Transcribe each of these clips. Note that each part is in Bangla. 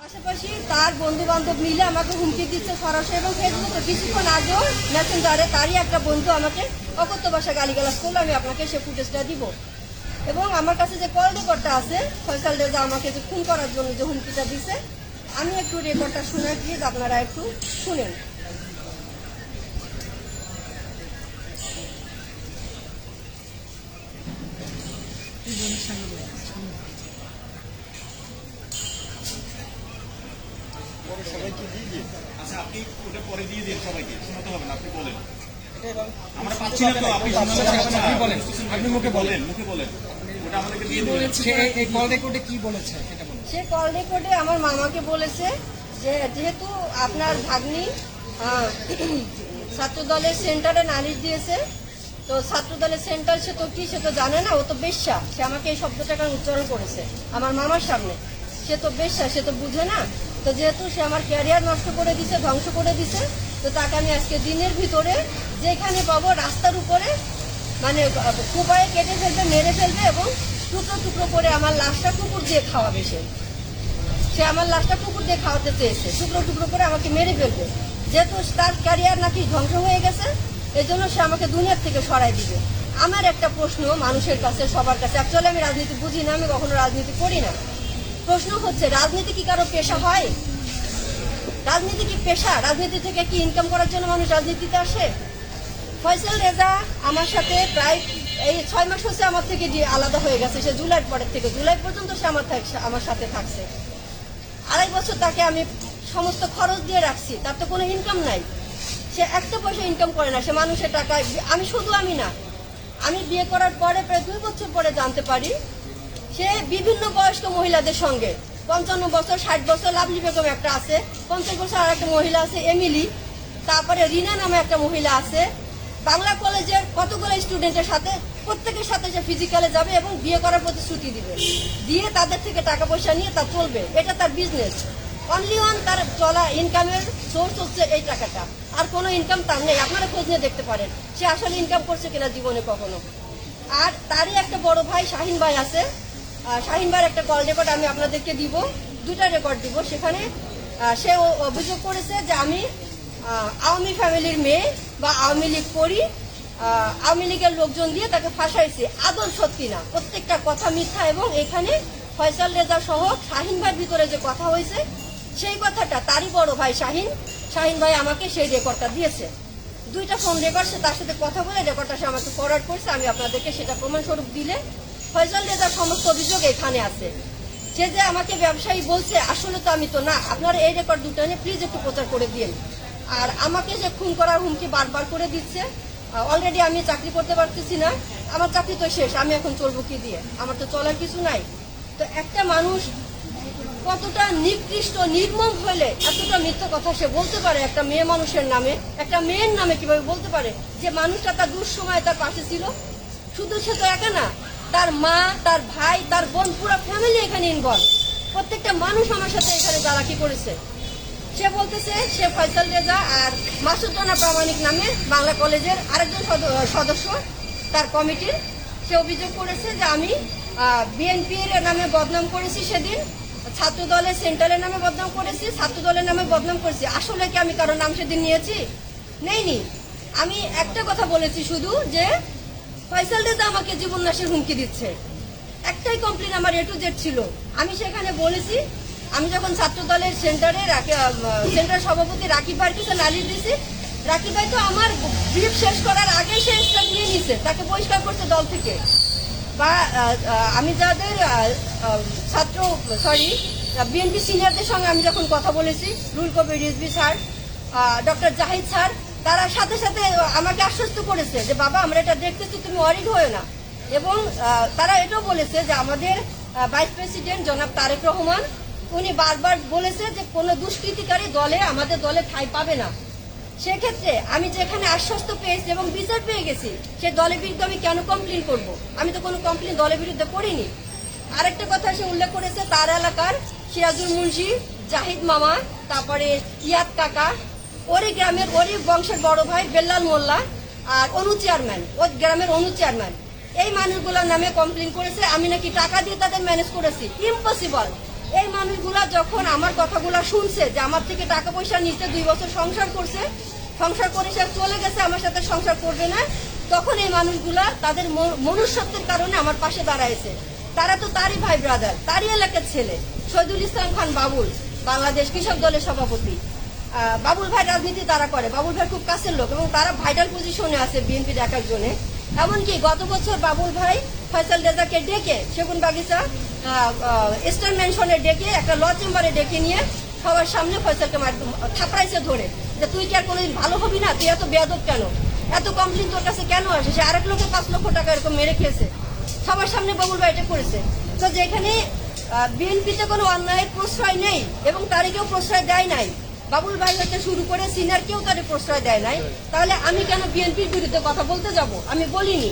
পাশাপাশি তার বন্ধু বান্ধব মিলে আমাকে হুমকি দিচ্ছে সরাসরি এবং ফেসবুকে কিছুক্ষণ আগেও মেসেঞ্জারে তারই একটা বন্ধু আমাকে অকথ্য ভাষা গালিগালাজ করলো। আমি আপনাকে সে ফুটেজটা দিব এবং আমার কাছে যে কল রেকর্ডটা আছে ফয়সাল রেজা আমাকে যে খুন করার জন্য যে হুমকিটা দিছে, আমি একটু রেকর্ডটা শুনে প্লিজ আপনারা একটু শুনেন। সবাইকে দিয়ে দিন। আচ্ছা আপনি ওটা পরে দিয়ে দিন, সবাইকে শোনাতে হবে না, আপনি বলেন। আমরা পাচ্ছি না তো, আপনি আপনি বলেন, আপনি মুখে বলেন, মুখে বলেন, ওটা আমাদেরকে দিয়ে দিন। এই কল রেকর্ডে কি বলেছে সেটা বলুন। সে কল রেকর্ডে আমার মামাকে বলেছে যে যেহেতু আপনার ভাগ্নি ছাত্র দলের সেন্টারে নালিশ দিয়েছে, তো ছাত্র দলের সেন্টার সে তো কি সে তো জানে না, ও তো বেশ্যা। সে আমাকে এই শব্দটাকে উচ্চারণ করেছে আমার মামার সামনে, সে তো বেশ্যা, সে তো বুঝে না। তো যেহেতু সে আমার ক্যারিয়ার নষ্ট করে দিছে, ধ্বংস করে দিছে, তো তাকে আমি আজকে দিনের ভিতরে যেখানে পাবো রাস্তার উপরে মানে কুপায়ে কেটে ফেলবে, মেরে ফেলবে এবং টুকরো টুকরো করে আমার লাশটা কুকুর দিয়ে খাওয়াবে। সে আমার লাশটা কুকুর দিয়ে খাওয়াতে চেয়েছে, টুকরো টুকরো করে আমাকে মেরে ফেলবে। যেহেতু তার ক্যারিয়ার নাকি ধ্বংস হয়ে গেছে, এই জন্য সে আমাকে দুনিয়ার থেকে সরাই দিবে। আমার একটা প্রশ্ন মানুষের কাছে, সবার কাছে, অ্যাকচুয়ালি আমি রাজনীতি বুঝি না, আমি কখনো রাজনীতি করি না। প্রশ্ন হচ্ছে, রাজনীতি কি কারো পেশা হয়? রাজনীতি কি পেশা? রাজনীতি থেকে কি ইনকাম করার জন্য মানুষ রাজনীতিতে আসে? ফয়সাল রেজা আমার সাথে প্রায় এই 6 মাস হচ্ছে আমার থেকে আলাদা হয়ে গেছে। সে জুলাইয়ের পরের থেকে জুলাই পর্যন্ত সে আমার সাথে থাকছে। 2.5 বছর তাকে আমি সমস্ত খরচ দিয়ে রাখছি, তার তো কোনো ইনকাম নাই। সে একটা পয়সা ইনকাম করে না, সে মানুষের টাকায়। আমি না, আমি বিয়ে করার পরে প্রায় 2 বছর পরে জানতে পারি সে বিভিন্ন বয়স্ক মহিলাদের সঙ্গে 55 বছর, 60 বছর, লাভলি বেগম একটা আছে, 50 বছর আর একটা মহিলা আছে এমিলি, তারপরে রিনা নামে একটা মহিলা আছে। বাংলা কলেজের কতগুলো স্টুডেন্টের সাথে প্রত্যেকের সাথে সে ফিজিক্যালে যাবে এবং বিয়ে করার প্রতিশ্রুতি দিবে, দিয়ে তাদের থেকে টাকা পয়সা নিয়ে তার চলবে। এটা তার বিজনেস। অনলি ওয়ান তার চলা ইনকামের সোর্স হচ্ছে এই টাকাটা, আর কোনো ইনকাম তার নেই। আপনারা খোঁজ নিয়ে দেখতে পারেন সে আসলে ইনকাম করছে কিনা জীবনে কখনো। আর তারই একটা বড় ভাই শাহিন ভাই আছে, শাহিন ভাইয়ের একটা কল রেকর্ড আমি আপনাদেরকে দিব, 2টা রেকর্ড দিব। সেখানে সে অভিযোগ করেছে যে আমি আওয়ামী ফ্যামিলির মেয়ে বা আওয়ামী লীগ করি, আওয়ামী লীগের লোকজন দিয়ে তাকে ফাঁসাইছে। আদল সত্যি না, প্রত্যেকটা কথা মিথ্যা। এবং এখানে ফয়সাল রেজা সহ শাহিন ভাইয়ের ভিতরে যে কথা হয়েছে সেই কথাটা তারই বড় ভাই শাহিন ভাই আমাকে সেই রেকর্ডটা দিয়েছে। 2টা ফোন রেকর্ড, সে তার সাথে কথা বলে রেকর্ডটা সে আমাকে ফরওয়ার্ড করছে। আমি আপনাদেরকে সেটা প্রমাণস্বরূপ দিলে, ফয়সাল রেজার সমস্ত অভিযোগ এখানে আছে। সে যে আমাকে ব্যবসায়ী বলছে, আসলে তো আমি তো না। আপনারা এই রেকর্ড 2টা নিয়ে প্লিজ একটু প্রচার করে দিন। আর আমাকে যে খুন করার হুমকি বারবার করে দিচ্ছে, অলরেডি আমি চাকরি করতে পারতেছি না, আমার চাকরি তো শেষ, আমি এখন চলবো কি দিয়ে? আমার তো চলার কিছু নাই। তো একটা মানুষ কতটা নিকৃষ্ট নির্মম হলে এতটা মিথ্যা কথা সে বলতে পারে? একটা মেয়ে মানুষের নামে, একটা মেয়ের নামে কিভাবে বলতে পারে? যে মানুষটা তার দুঃসময় তার পাশে ছিল। শুধু সে তো একা না, তার মা, তার ভাই, তার বোন, পুরো ফ্যামিলি এখানে ইনভলভ। প্রত্যেকটা মানুষ আমার সাথে এখানে চালাকি করেছে। সে বলতেছে সে ফয়সাল রেজা আর মাসুদ রানা প্রামাণিক নামে বাংলা কলেজের আরেকজন সদস্য তার কমিটির, সে অভিযোগ করেছে যে আমি বিএনপির নামে বদনাম করেছি, সেদিন ছাত্র দলের সেন্টারের নামে বদনাম করেছি, ছাত্র দলের নামে বদনাম করেছি। আসলে কি আমি কারো নাম সেদিন নিয়েছি? নেইনি। আমি একটা কথা বলেছি শুধু, যে ফয়সাল রেজা আমাকে জীবন নাশের হুমকি দিচ্ছে। একটাই কমপ্লেন আমার A to Z ছিল। আমি সেখানে বলেছি, আমি যখন ছাত্র দলের সেন্টার সভাপতি রাকিব ভাইয়ের কাছে নালিশ দিয়েছি, রাকিব ভাই তো আমার ব্রিফ শেষ করার আগে সে স্টেপ নিয়ে নিছে, তাকে বহিষ্কার করছে দল থেকে। বা আমি যাদের বিএনপি সিনিয়রদের সঙ্গে আমি যখন কথা বলেছি, Ruhul Kabir Rizvi sir, doctor Zahid sir, তারা সাথে সাথে আমাকে আশ্বস্ত করেছে যে বাবা আমরা এটা দেখতেছি, তুমি ওয়ারিড হয়ে না। এবং তারা এটাও বলেছে যে আমাদের ভাইস প্রেসিডেন্ট জনাব তারেক রহমান, উনি বারবার বলেছে যে কোনো দুষ্কৃতিকারী দলে আমাদের দলে ঠাঁই পাবে না। সেক্ষেত্রে আমি যেখানে আশ্বস্ত পেয়েছি এবং বিচার পেয়ে গেছি, সে দলের বিরুদ্ধে আমি কেন কমপ্লেন করব? আমি তো কোনো কমপ্লেন দলের বিরুদ্ধে করিনি। আরেকটা কথা সে উল্লেখ করেছে, তার এলাকার সিরাজুল মুন্সি, জাহিদ মামা, তারপরে ইয়াদ কাকা, ওরই গ্রামের ওরই বংশের বড় ভাই বেল্লাল মোল্লা আর অনু চেয়ারম্যান, ওর গ্রামের অনু চেয়ারম্যান, এই মানুষগুলোর নামে কমপ্লেন করেছে আমি নাকি টাকা দিয়ে তাদের ম্যানেজ করেছি। ইম্পসিবল। এই মানুষগুলা যখন আমার কথাগুলা শুনছে যে আমার থেকে টাকা পয়সা নিতে 2 বছর সংসার করছে, সংসার করে সে চলে গেছে, আমার সাথে সংসার করবে না, তখন এই মানুষগুলা তাদের মনুষ্যত্বের কারণে আমার পাশে দাঁড়াইছে। তারা তো তারই ভাই ব্রাদার, তারই এলাকার ছেলে শহীদুল ইসলাম খান বাবুল, বাংলাদেশ কৃষক দলের সভাপতি। বাবুল ভাই রাজনীতি তারা করে, বাবুল ভাই খুব কাছের লোক এবং তারা ভাইটাল পজিশনে আছে বিএনপির এক একজনে। এমনকি গত বছর বাবুল ভাই ফয়সাল রেজাকে ডেকে সেগুন বাগিচা ইস্টার্ন ম্যানশনে ডেকে একটা ল চেম্বারে ডেকে নিয়ে সবার সামনে ফয়সালকে থাপড়াইছে ধরে যে তুই কি আর কোনোদিন ভালো হবি না, তুই এত বেয়াদব কেন, এত কমপ্লেন তোর কাছে কেন আসে। সে আরেক লোকের 5 লক্ষ টাকা এরকম মেরে খেয়েছে, সবার সামনে বাবুল ভাই এটা করেছে। তো যেখানে বিএনপিতে কোনো অন্যায়ের প্রশ্রয় নেই এবং তারই কেউ প্রশ্রয় দেয় নাই, বাবুল ভাই হতে শুরু করে সিনিয়র কেউ তাদের প্রশ্রয় দেয় নাই, তাহলে আমি কেন বিএনপির বিরুদ্ধে কথা বলতে যাব? আমি বলিনি,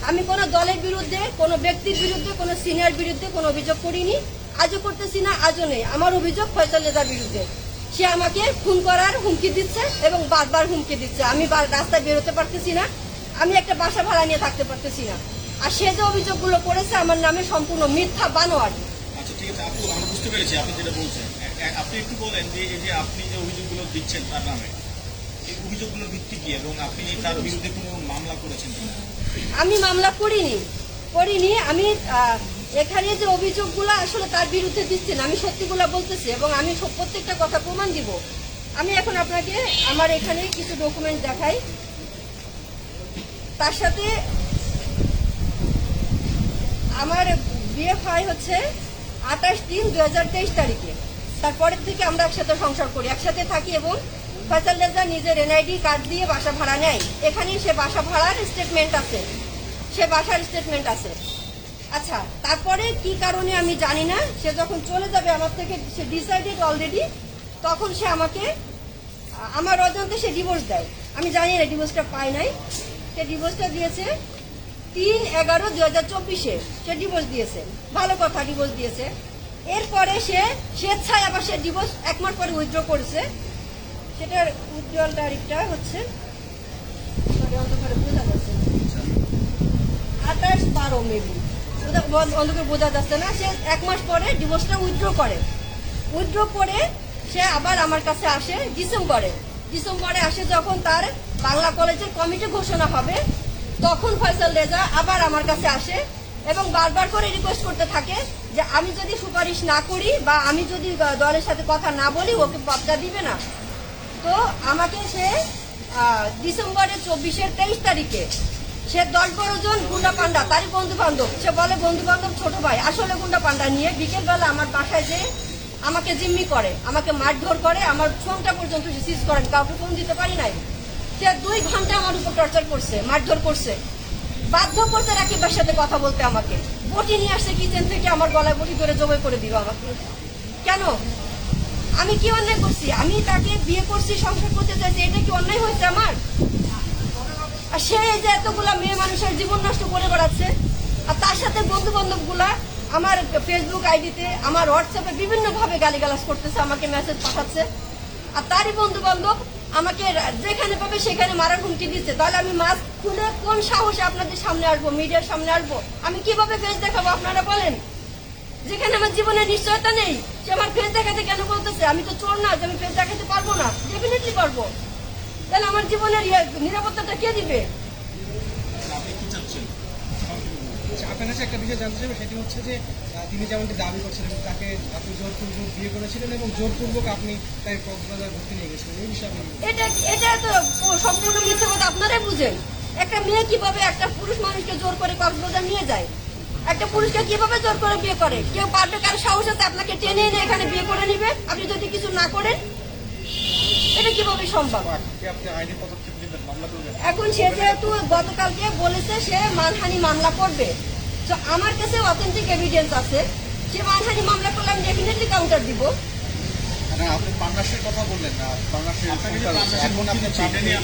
আমি কোনো দলের বিরুদ্ধে, কোনো ব্যক্তির বিরুদ্ধে, কোনো সিনিয়র বিরুদ্ধে কোনো অভিযোগ করিনি, আজও করতেছি না, আজও নেই। আমার অভিযোগ ফয়সাল রেজার বিরুদ্ধে। সে আমাকে খুন করার হুমকি দিচ্ছে এবং বারবার হুমকি দিচ্ছে। আমি রাস্তায় বেরোতে পারতেছি না, আমি একটা বাসা ভাড়া নিয়ে থাকতে পারতেছি না। আর সে যে অভিযোগগুলো করেছে আমার নামে সম্পূর্ণ মিথ্যা, বানোয়াট। আচ্ছা ঠিক আছে আপু, আমরা বুঝতে পেরেছি আপনি যেটা বলছেন। আপনি একটু বলেন যে এই যে আপনি যে অভিযোগগুলো দিচ্ছেন তার নামে, এই অভিযোগগুলোর ভিত্তি কি এবং আপনি তার বিরুদ্ধে কোনো মামলা করেছেন কিনা? আমি মামলা করিনি। আমি এখানে যে অভিযোগগুলো আসলে তার বিরুদ্ধে দিচ্ছি না, আমি সত্যিগুলো বলতেছি এবং আমি প্রত্যেকটা কথা প্রমাণ দিব। আমি এখন আপনাকে আমার এখানে কিছু ডকুমেন্ট দেখাই। তার সাথে আমার বিয়ে হয় হচ্ছে 28/3/2023 তারিখে। তারপরের থেকে আমরা একসাথে সংসার করি, একসাথে থাকি এবং ফয়সাল রেজা নিজের এনআইডি কার্ড দিয়ে বাসা ভাড়া নেয়। এখানেই সে বাসা ভাড়ার স্টেটমেন্ট আছে, সে বাসার স্টেটমেন্ট আছে। আচ্ছা, তারপরে কি কারণে আমি জানি না, সে যখন চলে যাবে আমার থেকে, সে ডিসাইডেড অলরেডি, তখন সে আমাকে আমার অজান্তে সে ডিভোর্স দেয়। আমি জানি না ডিভোর্সটা পায় নাই, সে ডিভোর্সটা দিয়েছে 3/11/2024 সে ডিভোর্স দিয়েছে। ভালো কথা, ডিভোর্স দিয়েছে। এরপরে সে স্বেচ্ছায় আবার সে ডিভোর্স 1 মাস পরে উইথড্র করেছে। সেটার উজ্জ্বল তারিখটা হচ্ছে বোঝা যাচ্ছে 28/12 মেবি, অন্ধকার বোঝা যাচ্ছে না। সে 1 মাস পরে ডিভোর্সটা উইথড্র করে সে আবার আমার কাছে আসে ডিসেম্বরে আসে। যখন তার বাংলা কলেজের কমিটি ঘোষণা হবে তখন ফয়সাল রেজা আবার আমার কাছে আসে এবং বারবার করে রিকোয়েস্ট করতে থাকে যে আমি যদি সুপারিশ না করি বা আমি যদি দলের সাথে কথা না বলি ওকে পদটা দিবে না। তো আমাকে সে ডিসেম্বরের 23 তারিখে সে 10-12 জন গুন্ডা পান্ডা, তারই বন্ধু বান্ধব, সে বলে বন্ধু বান্ধব ছোট ভাই, আসলে গুন্ডা পান্ডা নিয়ে বিকেলবেলা আমার বাসায় যে আমাকে জিম্মি করে, আমাকে মারধর করে, আমার ফোনটা পর্যন্ত সিজ করেন, কাউকে ফোন দিতে পারি নাই। সে 2 ঘন্টা আমার উপর টর্চার করছে, মারধর করছে, বাধ্য করতে রাকিবের সাথে কথা বলতে। আমাকে বটি নিয়ে আসছে কিচেন থেকে, আমার গলায় বটি ধরে জবাই করে দিল আমাকে। কেন? আমি কি অন্যায় করছি? আমি তাকে বিয়ে করছি, সংসার করতে চাইছি, এটা কি অন্যায় হয়েছে আমার? আর সে এই যে এতগুলা মেয়ে মানুষের জীবন নষ্ট করে বেড়াচ্ছে, আর তার সাথে বন্ধু বান্ধব গুলা আমার ফেসবুক আইডিতে, আমার হোয়াটসঅ্যাপে বিভিন্ন ভাবে গালিগালাজ করতেছে, আমাকে মেসেজ পাঠাচ্ছে। আর তারই বন্ধু বান্ধব আমাকে যেখানে পাবে সেখানে মারার হুমকি দিচ্ছে। তাহলে আমি মাস্ক খুলে কোন সাহসে আপনাদের সামনে আসবো, মিডিয়ার সামনে আসবো? আমি কিভাবে ফেস দেখাবো আপনারা বলেন? যেখানে আমার জীবনের নিশ্চয়তা নেই, সে আমার ফেস দেখাতে কেন বলতেছে? আমি তো চোর না যে আমি ফেস দেখাতে পারবো না, ডেফিনেটলি পারবো। তাহলে আমার জীবনের নিরাপত্তাটা কে দিবে? আপনি কি চাচ্ছেন? আপনার কাছে একটা বিষয় জানতে চাইবো, সেটি হচ্ছে যে তিনি যেমনটি দাবি করছিলেন তাকে আপনি জোরপূর্বক বিয়ে করেছিলেন এবং জোরপূর্বক আপনি তাকে কক্সবাজার ঘুরতে নিয়ে গেছিলেন, এই বিষয়ে আপনি এটা তো সম্পূর্ণ মিথ্যে কথা। আপনারাই বুঝেন একটা মেয়ে কিভাবে একটা পুরুষ মানুষকে জোর করে কক্সবাজার নিয়ে যায়, একটা পুরুষকে কিভাবে জোর করে বিয়ে করে? কেউ পারবে? কারো সাহস আছে আপনাকে টেনে এনে এখানে বিয়ে করে নিবে আপনি যদি কিছু না করেন? এটা কিভাবে সম্ভব? আপনি আইনি পদক্ষেপ নেবেন, মামলা করবেন? এখন সে যেহেতু গতকালকে বলেছে সে মানহানি মামলা করবে, তো আমার কাছে অথেন্টিক এভিডেন্স আছে, সে মানহানি মামলা করলে আমি ডেফিনেটলি কাউন্টার দিব। আপনি পাঙ্গাসের কথা বললেন না, পাঙ্গাসের এখন আপনি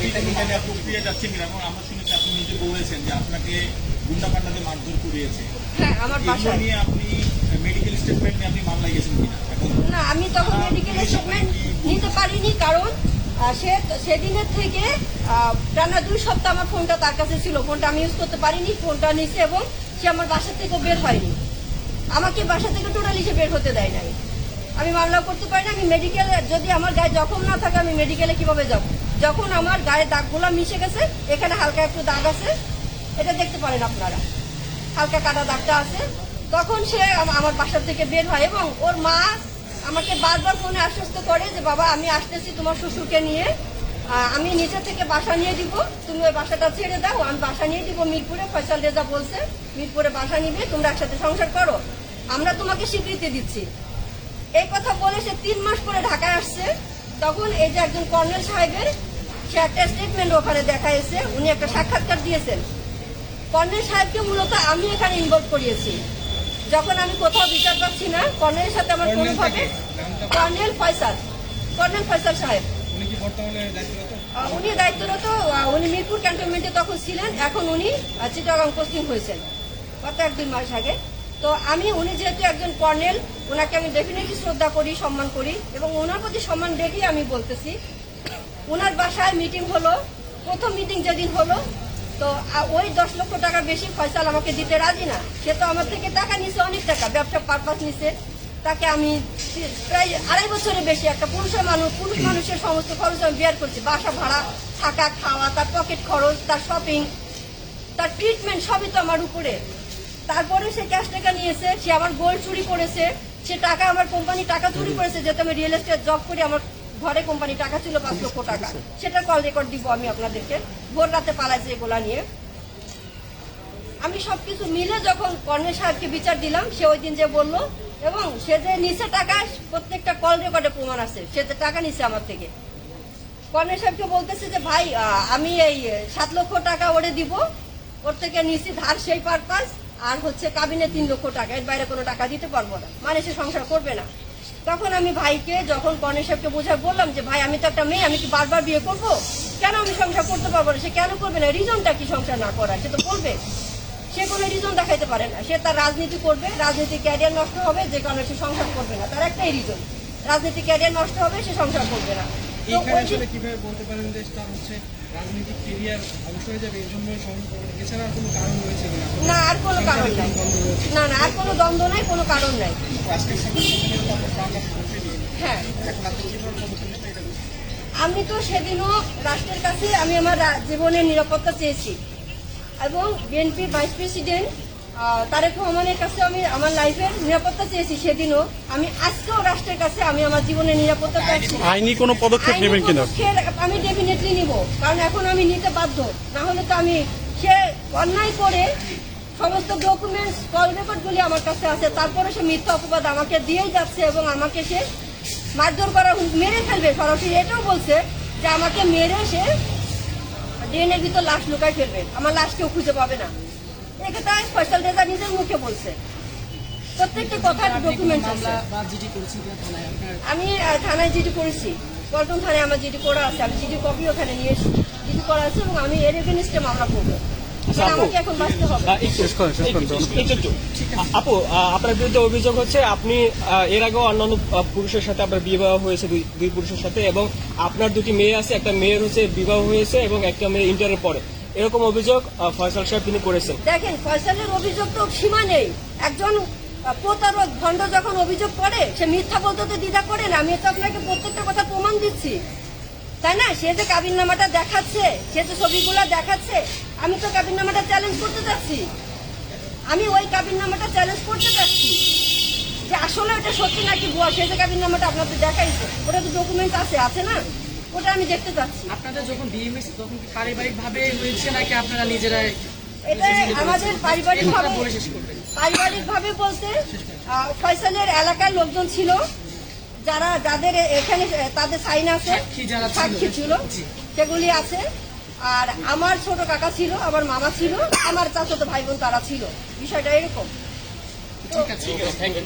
এটা নিয়ে প্রক্রিয়া যাচ্ছেন কিনা? এবং আমরা শুনেছি আপনি নিজে বলেছেন যে আপনাকে গুন্ডা পান্ডাতে মারধর করিয়েছে। হ্যাঁ, আমার বাসায়। নিয়ে আপনি মেডিকেল স্টেটমেন্ট নিয়ে আপনি মামলায় গেছেন কিনা? এখন না, আমি তখন মেডিকেল স্টেটমেন্ট নিতে পারিনি, কারণ সেদিনের থেকে টানা 2 সপ্তাহ আমার ফোনটা তার কাছে ছিল, ফোনটা আমি ইউজ করতে পারিনি, ফোনটা নিছে এবং সে আমার বাসা থেকে বের হয়নি, আমাকে বাসা থেকে টোটালি সে বের হতে দেয় নাই। আমি মামলা করতে পারি না। আমি মেডিকেলে, যদি আমার গায়ে জখম না থাকে আমি মেডিকেলে কিভাবে যাব? যখন আমার গায়ে দাগগুলো মিশে গেছে, এখানে হালকা একটু দাগ আছে, এটা দেখতে পারেন আপনারা, হালকা কাটা দাগটা আছে। তখন সে আমার বাসা থেকে বের হয় এবং ওর মা আমাকে বারবার ফোনে আশ্বস্ত করে যে বাবা আমি আসতেছি তোমার শ্বশুরকে নিয়ে, আমি নিচে থেকে বাসা নিয়ে দিব, তুমি ওই বাসাটা ছেড়ে দাও, আমি বাসা নিয়ে দিব মিরপুরে। ফয়সাল রেজা বলছে মিরপুরে বাসা নিবে, তোমরা একসাথে সংসার করো, আমরা তোমাকে স্বীকৃতি দিচ্ছি। এই কথা বলে সে 3 মাস পরে ঢাকায় আসছে। তখন এই যে একজন কর্নেল সাহেবের, সে একটা স্টেটমেন্ট ওখানে দেখাইছে, উনি একটা সাক্ষাৎকার দিয়েছেন। কর্নেল সাহেবকে মূলত আমি এখানে ইনভলভ করিয়েছি। যখন আমি কোথাও বিচার পাচ্ছি না, কর্নেলের সাথে আমার কোনোভাবে, কর্নেল ফয়সাল সাহেব, উনি কি বর্তমানে দায়িত্বরত? উনি দায়িত্বরত, উনি মিরপুর ক্যান্টনমেন্টে তখন ছিলেন, এখন উনি চিটাগাং পোস্টিং হয়েছেন গত 1-2 মাস আগে। তো উনি যেহেতু একজন কর্নেল, ওনাকে আমি ডেফিনেটলি শ্রদ্ধা করি, সম্মান করি এবং ওনার প্রতি সম্মান রেখেই আমি বলতেছি। ওনার বাসায় মিটিং হলো, প্রথম মিটিং যেদিন হলো, তো ওই 10 লক্ষ টাকা বেশি ফয়সাল আমাকে দিতে রাজি না। সে তো আমার থেকে টাকা নিছে, অনেক টাকা, ব্যবসা পারপাস নিছে। তাকে আমি প্রায় 2.5 বছরের বেশি, একটা পুরুষ মানুষের সমস্ত খরচ আমি বের করছি, বাসা ভাড়া, থাকা, খাওয়া, তার পকেট খরচ, তার শপিং, তার ট্রিটমেন্ট, সবই তো আমার উপরে। তারপরে সে ক্যাশ টাকা নিয়েছে, সে আমার গোল্ড চুরি করেছে, সে টাকা, আমার কোম্পানি টাকা চুরি করেছে, যেহেতু আমি রিয়েল এস্টেট জব করি, আমার ঘরে কোম্পানি টাকা ছিল 5 লক্ষ টাকা, সেটা কল রেকর্ড দিব আমি আপনাদেরকে। ভোর রাতে পালাইছে এগুলা নিয়ে। আমি সবকিছু মিলে যখন কর্নেল সাহেবকে বিচার দিলাম, সে ওই দিন যে বললো, এবং সে যে নিচে টাকা, প্রত্যেকটা কল রেকর্ডে প্রমাণ আছে, সে যে টাকা নিছে আমার থেকে। কর্নেল সাহেবকে বলতেছে যে ভাই আমি এই 7 লক্ষ টাকা ওরে দিব, ওর থেকে নিছি ধার সেই পারপাস, আর হচ্ছে কাবিনে 3 লক্ষ টাকা, এর বাইরে কোনো টাকা দিতে পারবো না, মানে সে সংসার করবে না। তখন আমি ভাইকে, যখন কর্নেল সাহেবকে বোঝায় বললাম যে ভাই আমি তো একটা মেয়ে, আমি কি বারবার বিয়ে করবো? কেন আমি সংসার করতে পারবো না? সে কেন করবে না? রিজনটা কি সংসার না করার? সে তো বলবে। সে কোনো রিজন দেখাইতে পারে না। সে তার রাজনীতি করবে, রাজনীতি ক্যারিয়ার নষ্ট হবে, যে কারণে সে সংসার করবে না। তার একটাই রিজন, রাজনীতি ক্যারিয়ার নষ্ট হবে, সে সংসার করবে না। তো এইখানে ওই আসলে কিভাবে বলতে পারেন যে তার হচ্ছে রাজনৈতিক কেরিয়ার ধ্বংস হয়ে যাবে, এই জন্য এছাড়া আর কোনো কারণ রয়েছে কিনা? না, আর কোনো কারণ নাই, না না, আর কোনো দ্বন্দ্ব নাই, কোনো কারণ নাই। হ্যাঁ, আমি তো সেদিনও রাষ্ট্রের কাছে আমি আমার জীবনের নিরাপত্তা চেয়েছি এবং বিএনপির ভাইস প্রেসিডেন্ট তারেক রহমানের কাছে আমি আমার লাইফের নিরাপত্তা চেয়েছি সেদিনও। আমি আজকেও রাষ্ট্রের কাছে আমি আমার জীবনের নিরাপত্তা চাইছি। আইনি কোনো পদক্ষেপ নেবেন কিনা? আমি ডেফিনেটলি নিব, কারণ এখন আমি নিতে বাধ্য, না হলে তো আমি, সে অন্যায় করে সমস্ত ডকুমেন্টস, কল রেকর্ডগুলি আমার কাছে আছে, তারপরে সে মিথ্যা অপবাদ আমাকে দিয়েই যাচ্ছে এবং আমাকে সে মারধর করা, মেরে ফেলবে সরাসরি। এটাও বলছে যে আমাকে মেরে সে ড্রেনের ভিতর লাশ লুকায় ফেলবে, আমার লাশ কেউ খুঁজে পাবে না। এটা ফয়সাল রেজা নিজের মুখে বলছে, প্রত্যেকটা কথা ডকুমেন্টস আছে। আমি থানায় জিডি করেছি, পল্টন থানায় আমার জিডি করা আছে, আমি জিডি কপি ওখানে নিয়ে এসেছি, জিডি করা আছে এবং আমি এর এগেইনস্টে মামলা করবো। আমাকে এখন বাঁচতে হবে। আপু, আপনার বিরুদ্ধে অভিযোগ হচ্ছে আপনি এর আগেও অন্যান্য পুরুষের সাথে আপনার বিবাহ হয়েছে, দুই পুরুষের সাথে, এবং আপনার 2টি মেয়ে আছে, একটা মেয়ের হচ্ছে বিবাহ হয়েছে এবং একটা মেয়ে ইন্টারের পরে, এরকম অভিযোগ ফয়সাল সাহেব তিনি করেছেন। দেখেন, ফয়সালের অভিযোগ তো সীমা নেই। একজন প্রতারক ভণ্ড যখন অভিযোগ করে, সে মিথ্যা বলতে তো দ্বিধা করে না। আমি তো আপনাকে প্রত্যেকটা কথা প্রমাণ দিচ্ছি, তাই না? সে যে কাবিননামাটা দেখাচ্ছে, সে যে ছবিগুলো দেখাচ্ছে, আমি তো কাবিননামাটা চ্যালেঞ্জ করতে চাচ্ছি। আমি ওই কাবিননামাটা চ্যালেঞ্জ করতে চাচ্ছি যে আসলে ওটা সত্যি নাকি ভুয়া। সে যে কাবিননামাটা আপনাদের দেখাইছে, ওটা তো ডকুমেন্ট আছে না? ওটা আমি দেখতে চাচ্ছি। আপনাদের যখন বিয়ে হয়েছে তখন কি পারিবারিক ভাবে হয়েছে নাকি আপনারা নিজেরাই? এটা আমাদের পারিবারিক ভাবে, বলে শেষ করবেন। পারিবারিক ভাবে বলতে ফয়সালের এলাকার লোকজন ছিল, যাদের এখানে তাদের সাইন আছে, সাক্ষী ছিল, সেগুলি আছে। আর আমার ছোট কাকা ছিল, আমার মামা ছিল, আমার চাচাতো ভাই বোন তারা ছিল। বিষয়টা এরকম। ঠিক আছে, থ্যাংক ইউ।